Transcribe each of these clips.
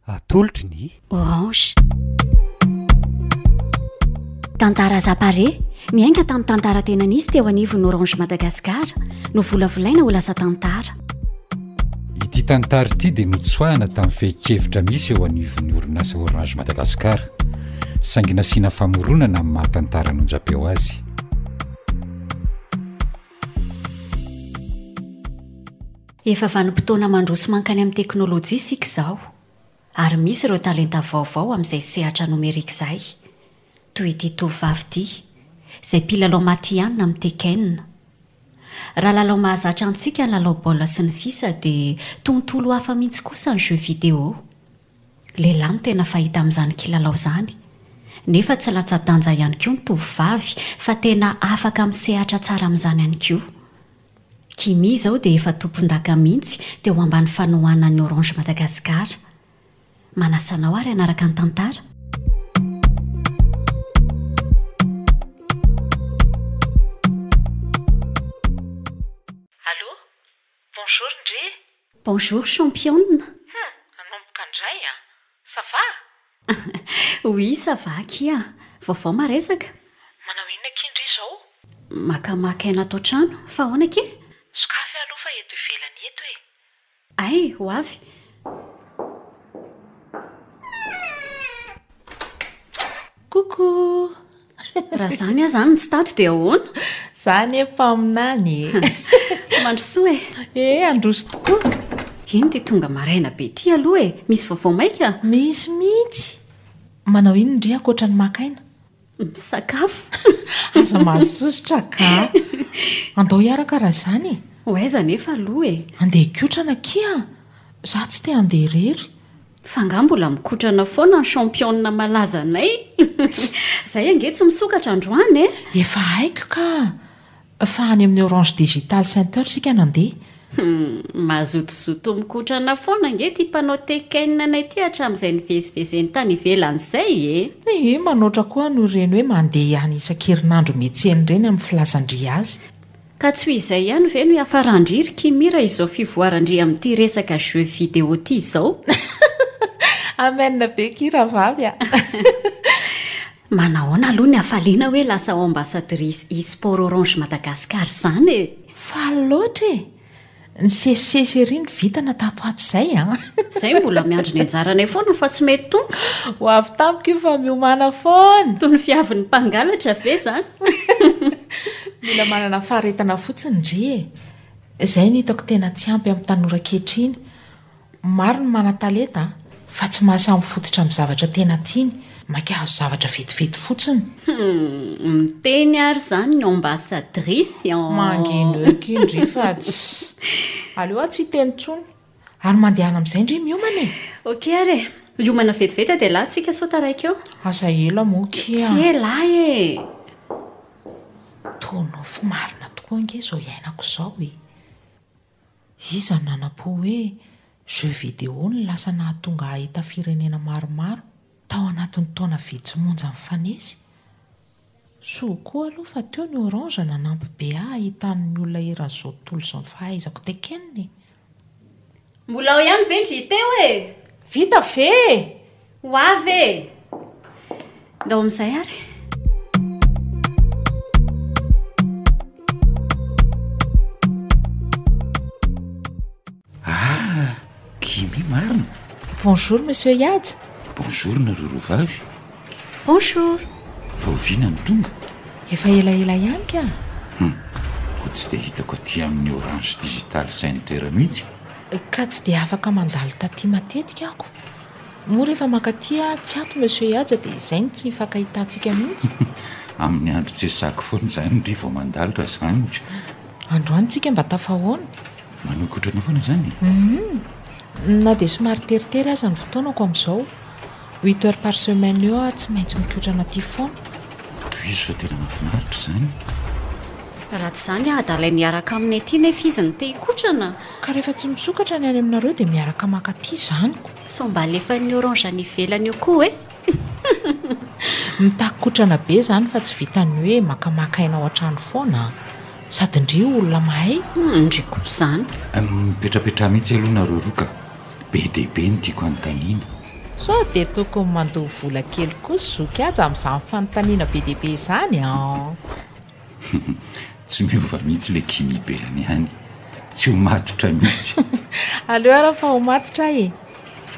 atolotry ny orange tantara zapare niainga tamin'ny tantara tenanizy teo anivon'ny orange madagasikara no volavolaina ho lasa tantara. Ity tantara ity dia notsoahana tamin'ny fehi-kevitra misy eo anivon'ny orinasa orange madagasikara saingy nasiana famoronana amin'ny mahatantara nonjapeo azy. Efa vanim-potoana mandroso mankany amin'ny teknôlôjia sika izao ary misy ireo talenta vaovao amin'izay sehatra nomerika izay toy ity tovovavy ity izay mpilalao matianina amin'ny tekenina. Raha lalao mahazatra antsika ny lalao baolina sy ny sisa dia tontolo hafa mihitsy kosa ny jeu vidéo. Lehilahy no tena fahita amin'izany kilalao izany nefa tsy latsa-danja ihany koa ny tovovavy fa tena afaka misehatra tsara amin'izany ihany koa. Kimi izao dia efa tompon-daka mihitsy teo ambany fanohanan'ny orange madagasikara. Manasanao ary anaraka ny tantara. Allô? Bonjour Ndre. Bonjour championne. Anomboka indray a. Ça va? Oui, ça va kia. Vaovao maresaka. Manao inona ky Ndre izao? Makamaka aina atao trano. Fa ahoana ke? Sokafy aloha fa eto ivelany eto e. Ay, ho avy. Coucou. Raha zany aho zany tsy tato dia ahoana? Zany efa aminany. Mandrosoa e. Androso tokoa. Iny dia tonga maraina be ity aloha e. Misy vaovao maika? Misy mihitsy. Manao ino Ndre ankoatra ny makaina? Misakafo. Aza mahasosotra ka. Andao hiaraka raha zany. Ho aiza nefa aloha e. Andeha ikotrana kia. Za tsy te andeha rery. Fa nga mbola mikotrana foana ny championne malaza anay. Zay ange tsy misokatra androany e. Efa haiko ka. Fa any amin'ny Orange Digital Center sika nandeha. Mazotozoto mikotrana foana ange ty mpanao tekenina anay ty hatramin'izay nivezivezeny tany ivelan'izay e. Manoatra koa no reny hoe mandeha ihany isan-kerinandro metseny reny amin'ny filazandria azy. Ka tsy ho izay ihany ve no hiafarandriry Kimira izao fivoarandry amin'ity resaka jeu vidéo ty izao. Amenna be kira vavy a. Manahoana aloha ny hafaliana hoe lasa ambassadrice e-sport Orange Madagasikara izany e. Fa loatra e. Ny sesisesy ery ny vitana tato ato izay a. Zay mbola miandro ny anjaranay foana fa tsy mety tonga. Ho avy tampoka io fa miomana foana. Toy ny fiavin'ny mpangalatra ve zany. Mila manana faharetana fotsiny Ndre e. Zay no hitako tena tsy ampy amin'ny tanora kehitriny. Maro ny mana-talenta fa tsy mahasamy fototra amin'ny zavatra tena tiany. Maika hazo zavatra vetivety fotsiny. Miteny ary zany ny ambassadrice. Mangino eky Ndre fa tsy. Aleo tsy teny tsony. Ary mandehana amin'izay Ndre miomana e. Ok ary e. Miomana vetivety dia lahy tsika sao taraiky eo. Asa ela moa kia. Tsy elahy e. Tonofo marina tokoa ange zao iainako izao e. Iza nanapo hoe jeu vidéo ny lasa nahatonga ahita firenena maromaro tao anatin'ny taona vitsymonja mifanesy. Soa koa aloha fa teo ny Orange nanampy be ahitan'ny olona eran'izao tontolo izao ny fahaizako tekeniny. Mbola ao ihany ve Ndry teo e? Vita ve? Ho avy e. Ndao amin'izay ary. Kimi marina. Bonjour monsieur Yadja. Bonjour nareo roavavy. Bonjour. Fa oviana ny tonga. Efa elaela ihany ka. Ho tsy dia hitako aty amin'ny Orange Digital Center mihitsy. Ka tsy dia afaka mandalo taty matetika ako. Mora efa makaty tsy ato monsieur Yadja dia izay ny tsy mifankahitantsika mihitsy. Amin'ny andro tsy esako foana izany Ndry vao mandalo raha izany. Androany tsika mba tafahoana. Manokotrana foana izany. Na dia somary teritery aza ny fotoanako amin'izao. 8 heures par semaine eo tsy maintsy mikotrana aty foana. Toy izy fa tena mahafinaritra izany. Raha tsy izany adalay miaraka aminay aty nefa izy no te hikotrana. Ka rehefa tsy misokatra ny any aminareo dia miaraka makaty izanyko. So mba alefan'ny Orange any ivelany eo koa e. Mitakokotrana be izany fa tsy vitany hoe makamakaina ao an-trano foana. Sady Ndry olona mahay. Ndry koa izany. Mipetrapetra mihitsy aloha nareo roka. Be dia be ny tiako anontaniana. sao dia tokony mandoha vola kely kosa zoky aja amin'izany fanontaniana be dehibe izany tsy miova mihitsy le kimi be any ihany tsy ho matotra mihitsy aleo ara fa ho matotra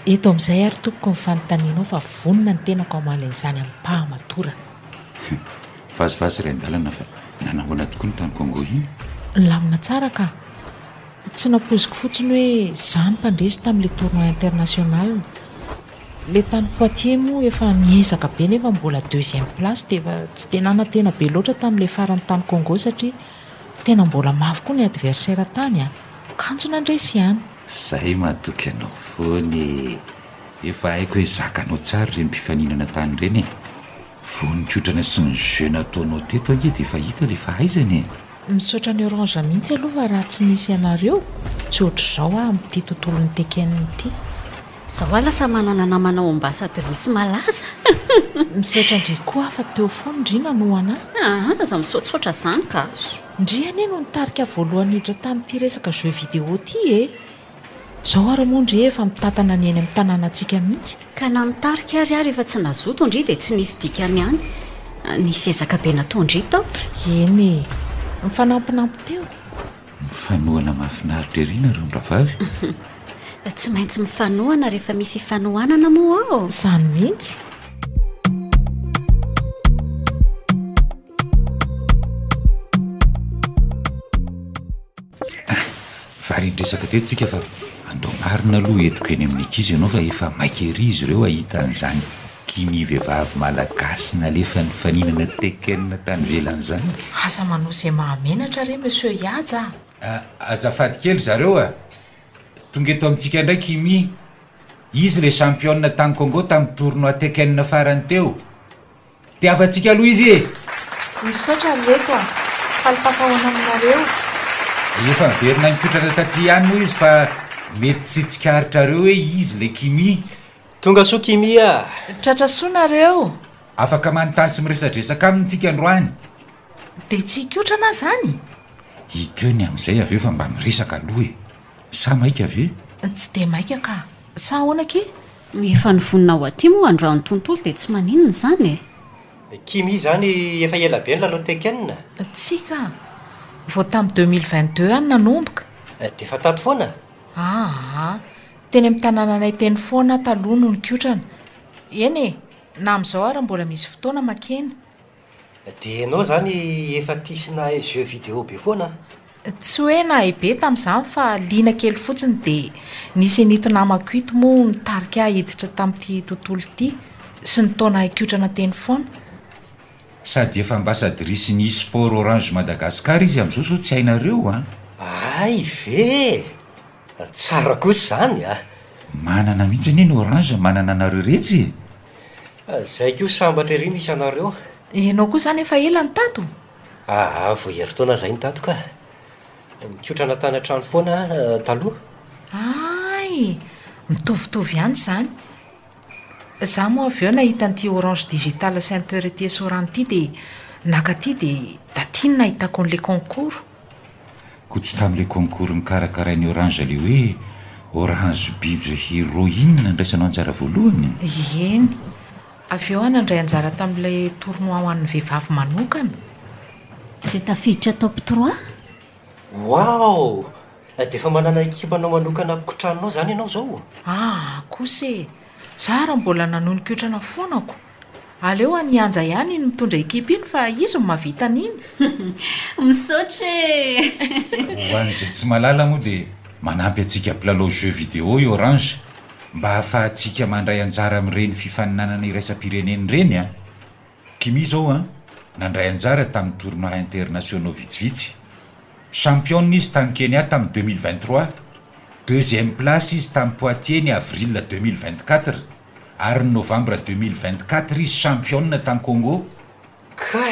eto amin'izay ary tokoko ny fanontanianao fa vonona ny tenako amalan'izany amin'ny mpahamatorana vazivazy ray an-dalana fa nanahoana tokoa ny tany Congo iny lamina tsara ka tsy nampoziko fotsiny hoe zany mpandresy tamin'ilay tournoi international le tany Poitiers moa efa miezaka be nefa mbola 2e place dia efa tsy tenana tena be loatra tamin'ilay farany tany Congo satria tena mbola mafy koa ny adversaire tany kanjo nandresy ihany zay mahatoky anao foany efa haiko hoe zakanao tsara reny mpifaninana tany ireny voninkotrana sy ny jeu nataonao teto anie dia efa hita le fahaizany misaotra ny orange mihitsy aloha raha tsy nisy ianareo tsy ohatr'izao amin'ity tontolon'ny tekeniny ity zaho lasa manana namanao ambassadrice malaza misaotra ndry koa afa teo foana ndrina no anahy aza misaotrasaotra izany ka ndry anie no nitarika voalohany hidra tamin'ity resaka jeu vidéo ity zao ary moa ndry efa mitatana ny eny amin'ny tanànantsika mihitsy ka na mitarika ary efa tsy nazoto ndry dia tsy nisy dikany ihany nisy ezaka be nataondry tao eny mifanampinampy teo mifanohana mahafinaritra ery nareo mravavy tsy maintsy mifanohana rehefa misy fanohanana moa ao izany mihitsy vary indresaka tetontsika fa andao marina aloha etiko eny amin'ny ankizy ianao fa efa maikery izy ireo ahita an'izany kimi vehivavy malagasy nalefa ny faninana tekenina tany velan'izany asa manao izay mahamenatra re monsieur Yaja azafady kely zareo tonga eto amintsika indray kimi izy le championne tany Congo tamin'ny tournoi tekenina farany teo tiavantsika aloha izy misaotra leto falitafahoana aminareo efa miverina mikotrana taty ihany moa izy fa mety tsy tsikaritra reo hoe izy le kimi tonga soa kimi tratra soa nareo afaka manontany sy miresadresaka amintsika androany dia tsy ikotrana zany hiteo ny amin'izay aveo fa mba miresaka aloha sa maika ave tsy dia maika ka sa ahoana ke efa nivonina ao aty moa androan'ny tontolo dia tsy maninona izany kimi zany efa ela be ny lalao tekenina tsika vao tamin'ny 2022 any nanomboka dia efa tato foana teny amin'ny tanànanay teny foana taloha no nikotrana eny na amin'izao ary mbola misy fotoana makena dia ianao zany efa tisina jeu vidéo be foana tsy hoe nahay be tamin'izany fa liana kely fotsiny dia nisy anito namako ito moa nitarika hiditra tamin'ity tontolo ity sy ny taona ikotrana teny foana sady efa ambassadrice ny sport orange Madagascar izy amin'izao so tsy hainareo ay ve tsara kosa zany manana mihitsy anie ny orange manana anareo rehetra zay ko sambatra ery misy anareo ianao koa zany efa ela ny tato vo herintaona zay ny tato ka mikotrana tany an-trano foana taloha ay mitovitovy ihany zany za moa avy eo nahita n'ity orange digital ceinteur ety Sorano ity dia nakaty dia datiny nahitako n'le concours ko tsy tamin'ilay concours mikarakarainy orange le hoe orange bidre héroïne nandraisanao anjara voalohany eny avy eo nandray anjara tamin'ilay tournoi ho an'ny vehivavy manokana dia tafiditra top 3 wow dia efa manana ekipanao manokana ampikotranonao zany ianao zao kosa zara mbola nanonikotrana foanako aleo anianja ihany ny mitondra ekipa iny fa izy no mahavita an'iny misaotra ho an'izay tsy malala moa dia manampy antsika mpilalao jeu vidéo i orange mba hahafahantsika mandray anjara amin'ireny fifaninanana iraisam-pireneny ireny kimi zao nandray anjara tamin'ny tournoi internationaux vitsivitsy championne izy tany Kenya tamin'ny 2023 2e place izy tamin'ny Poitiers ny avril 2024 ary ny novembre 2024 izy championne tany Congo ka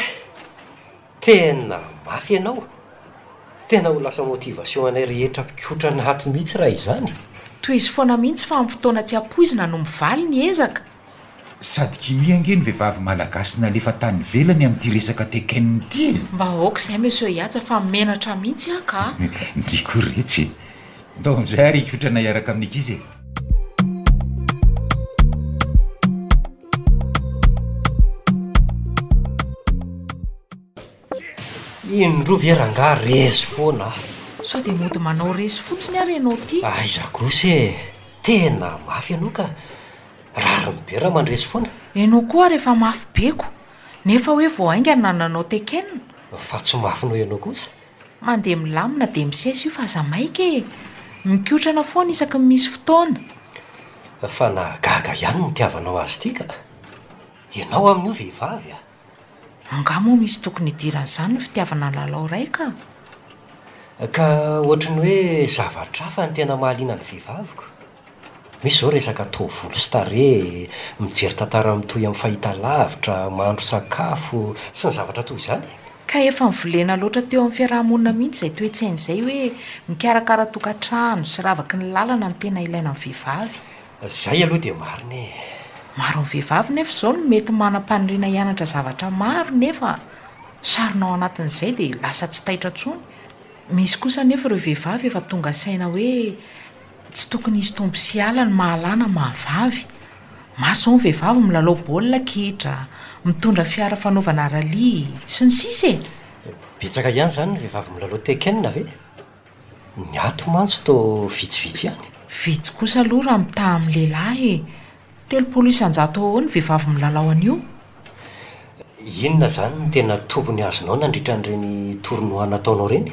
tena mafy ianao tena ho lasa motivation anay rehetra mpikotrana ato mihitsy raha izany toy izy foana mihitsy fa ampitoana tsy ampoizina no mivaly ny ezaka sady kimi ange ny vehivavy malagasy nalefa tany velany amin'ity resaka tekeniny ity mba aoka izay monsieur Yaja fa menatra mihitsy ka ndriko retsy ndao amin'izay ary ikotrana iaraka amin'ny ankizy indro veranga resy foana sao dia mody manao resy fotsiny ary ianao ty aiza kosa e tena mafy ianao ka rary mibe raha mandresy foana ianao koa rehefa mafy beko nefa hoe voaingana nanao tekenina fa tsy mafinao ianao kosa mandeha milamina dia misesy io fa aza maika e mikotrana foana isaky misy fotoana fa na gaga ihany no tiavanao azy ity ka ianao amin'io vehivavy a angamo misy tokony hidiran'izany ny fitiavana lalao raika ka ohatrany hoe zavatra fa ny tena mahaliana ny vehivaviko misy zao resaka tovolo stare mijery tantara mitoy amin'ny fahita lavitra mahandro sakafo sy ny zavatra toy izany ka efa mivolena loatra teo amin'ny fiarahamonina mihitsy izay toetsaina izay hoe mikarakara tokantrano sy ravaky ny lalana ny tena ilaina amin'ny vehivavy zay aloha dia marina e maro ny vehivavy nefa izao no mety manam-paniriana hianatra zavatra maro nefa saronao anatin'izay dia lasa tsy taitra tsony misy kosa nefa ireo vehivavy efa tonga saina hoe tsy tokony izy tombo sy ala ny mahalana mahavavy maro izao ny vehivavy milalao baolina kitra mitondra fiara fanaovana rally sy ny sisa e betsaka ihany izany ny vehivavy milalao tekenina ve ny ato mantso to vitsivitsy ihany vitsy kosa aloha raha mitaha amin'ny lehilahy e 3 isan-jato ao ny vehivavy milalao an'io inona izany ny tena tombony azonao nandritra n'ireny tornoa nataonao reny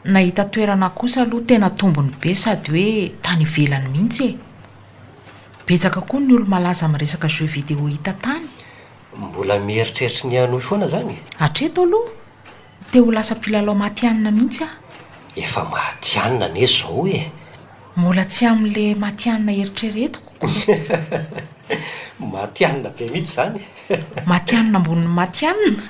nahita toerana kosa aloha tena tombony be sady hoe tany ivelany mihitsy e betsaka koa ny olo malaza miresaka jeu vidéo hita tany mbola mieritreritra ny anohy foana zany hatreto aloha te ho lasa mpilalao matianina mihitsy a efa matianina ne zao e mbola tsy amin'le matianina eritreretiko matianina be mihitsy zany matianina amboniny matianina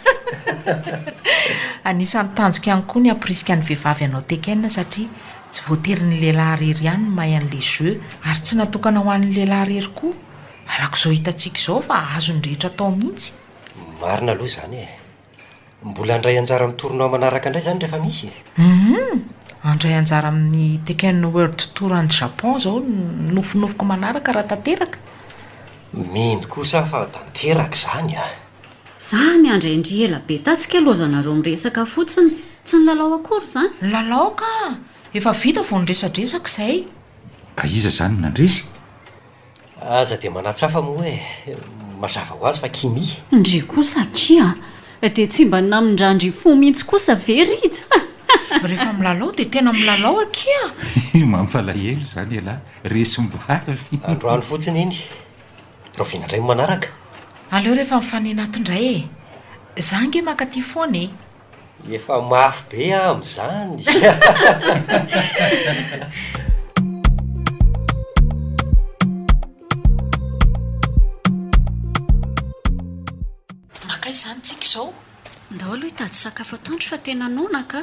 anisan'ny tanjoko ihany koa ny ampirisika ny vehivavy anao tekenina satria tsy voatery ny lehilahy rery ihany ny mahay an'le jeu ary tsy natokana ho an'ny lehilahy rery koa arak'izao hitantsika izao fa azo ny rehetra tao mihitsy marina aloha zany e mbola andray anjara mitorona manaraka indray zany rehefa misy andray anjara amin'ny tekenina world tour any Japon zao nofinofiko manaraka raha tanteraka mino kosa fa tanteraka zany a zany andray indry ela be tatsika lozanareo miresaka fotsiny tsy ny lalao akory zany lalao ka efa vita vo nyresadresaka izay ka iza zany nandresy aza dia manatsafa moa hoe mazava ho azy fa kimi ndry kosa kia dia tsy mba namindrandry fo mihitsy kosa verija rehefa milalao dia tena milalao akia mampalahelo zany elahy resombavy androany fotsiny iny rovina indray manaraka aleo rehefa mifanenato-indray e zange makaty foana e efa mafy be amin'izany maka izany tsika izao ndao aloha hitady sakafo atoandro fa tena nona ka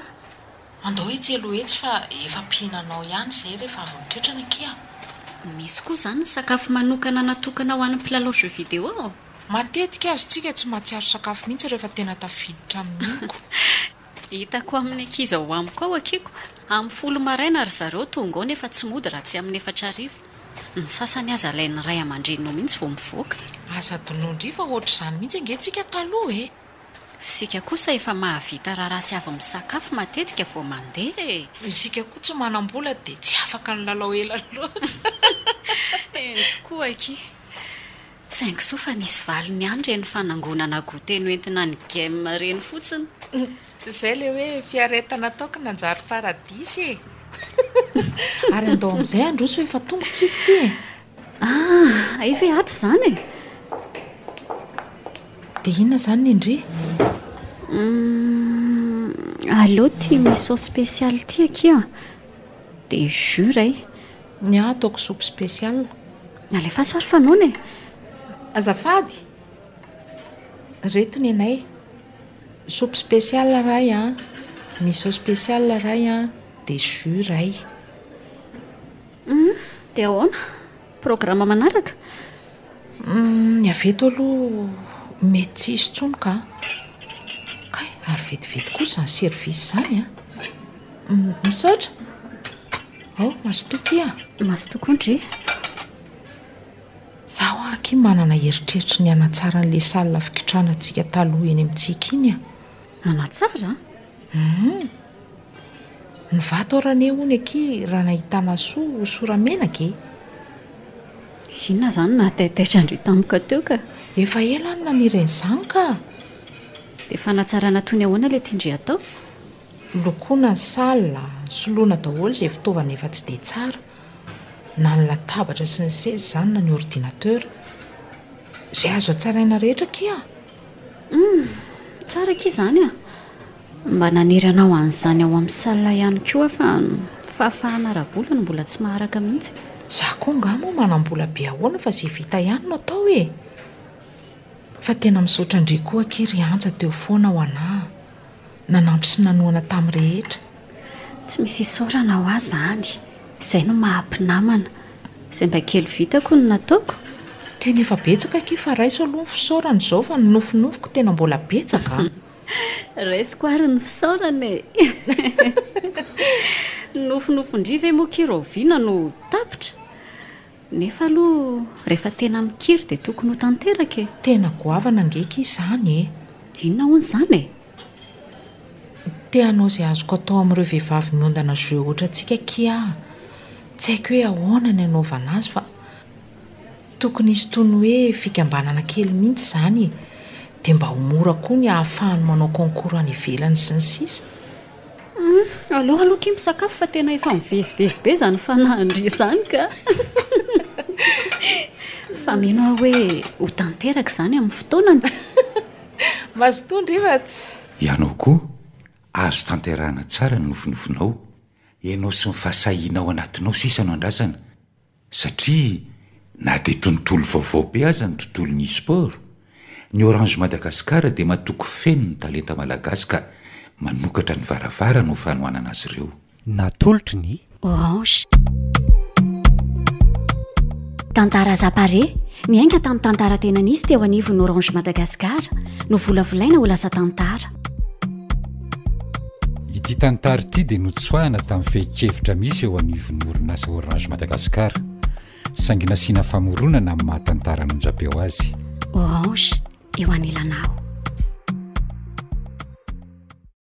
andao hoe tsy elohetsy fa efa mpihinanao ihany izay rehefa avy miketrana kia misy koa zany ny sakafo manokana natokana ho an'ny mpilalao jeu vidéo matetika azy tsika tsy mahatsiaro sakafo mihitsy rehefa tena tafiditra amin'iko hitako amin'ny ankizy ao amiko ao akiko amin'ny 10 maraina ary zareo tonga ao nefa tsy mody raha tsy amin'ny 4 ny sasany aza alain'ny ray aman-drenao mihitsy vao mivoaka aza donondry fa ohatr' izany mihitsy angentsika taloha e fisika kosa efa mahavita raha sy avy misakafo matetika vao mandeha e isika koa tsy manam-bola dia tsy afaka ny lalao ela loatra tokoa aky saingy soa fa nisy valiny ihany reny fanangonana goteny entina ny game reny fotsiny izay le hoe fiaretana ataoko nanjary paradisy e ary andao amin'izay androso efa tongo tsika ty e efa ato izany e dia inona izany ny indry aleo tia miso spécial ty akia dia jus ray ny ataoko sopo spécial alefa soary fanona e azafady reto ny anay sopo spécial ray a miso spécial ray a dia jus ray dia ahoana programa manaraka ny aveto aloha mety tsy izy tsony ka kay ary vetivety kosa ny service zany a misaotra ao masotoky a masotoko ndry zaho aky manana heritreritry ny anatsara n'le salina fikitrana antsika taloha eny amintsika iny a anatsara Ny vato rane hony aky raha nahitana soa soramenaka e. Inona izany na taitaitra andrio tamika teo ka Efa ela amina nireny izany ka. dia fanatsarana tony ahoana ilay tindry atao? Lokoana salina, soloana daholo izay fitaovana efa tsy dia tsara. Na ny latabatra sy ny seza izany na ny ordinateur. Izay azo atsaraina rehetra kia. Tsara ky izany a. Mba nanirana ho an'izany ao amin'ny salina ihany koa fa fahafahana arabola no mbola tsy maharaka mihitsy. Za koa ngamo manam-bola be ahoana fa izay vita ihany no atao e. Fa tena misaotra indray koa aky anja teo foana ho anahy. Nanampy sy nanoana tamin'ny rehetra. Tsy misy isaorana ho azy zany. Izay no mahampinamana. Izay mba kely vitako no nataoko. Tena efa betsaka aky fa raisy aloha ny fisaorana izao fa ny nofinofiko tena mbola betsaka. Raisiko ary ny fisaorana e. Nofinofindriva moa kiroviana no tapitra. Nefa aloha rehefa tena mikiry dia tokony ho tanteraka e. Tena goavana ngeky izany e. Inona hono izany e? Teanao izay azoko atao amin'ireo vehivavy miondana jeu ohatra antsika kia. Tsy haiko hoe ahoana ny anaovana azy fa tokony izy tony hoe fikambanana kely mihitsy izany. Dia mba ho mora koa ny ahafahany manao concours any ivelany sy ny sisa. Aloha ky misakafo fa tena efa mivezivezy be izany fanahandria izany ka. Fa mino aho hoe ho tanteraka izany amin'ny fotoanany. Mazotondra ivatsy. Ianao koa azo tanterahana tsara ny nofinofinao. Ianao sy ny fahasahianao anatinao sisa no andrasana. Satria na dia tontolo vaovao be aza ny tontolon'ny sport. Ny Orange Madagasikara dia matoko feno ny talenta malagasy ka manokatra ny varavara no fanohanana azy ireo. Natolotry ny Orange. Tantara zapare niainga tamin'ny tantara tena nisy teo anivon'ny Orange Madagasikara no volavolaina ho lasa tantara. Ity tantara ity dia notsoahana tamin'ny fehi-kevitra misy eo anivon'ny orinasa Orange Madagasikara. Saingy nasiana famoronana amin'ny mahatantara anonja-peo azy. Orange eo anilanao.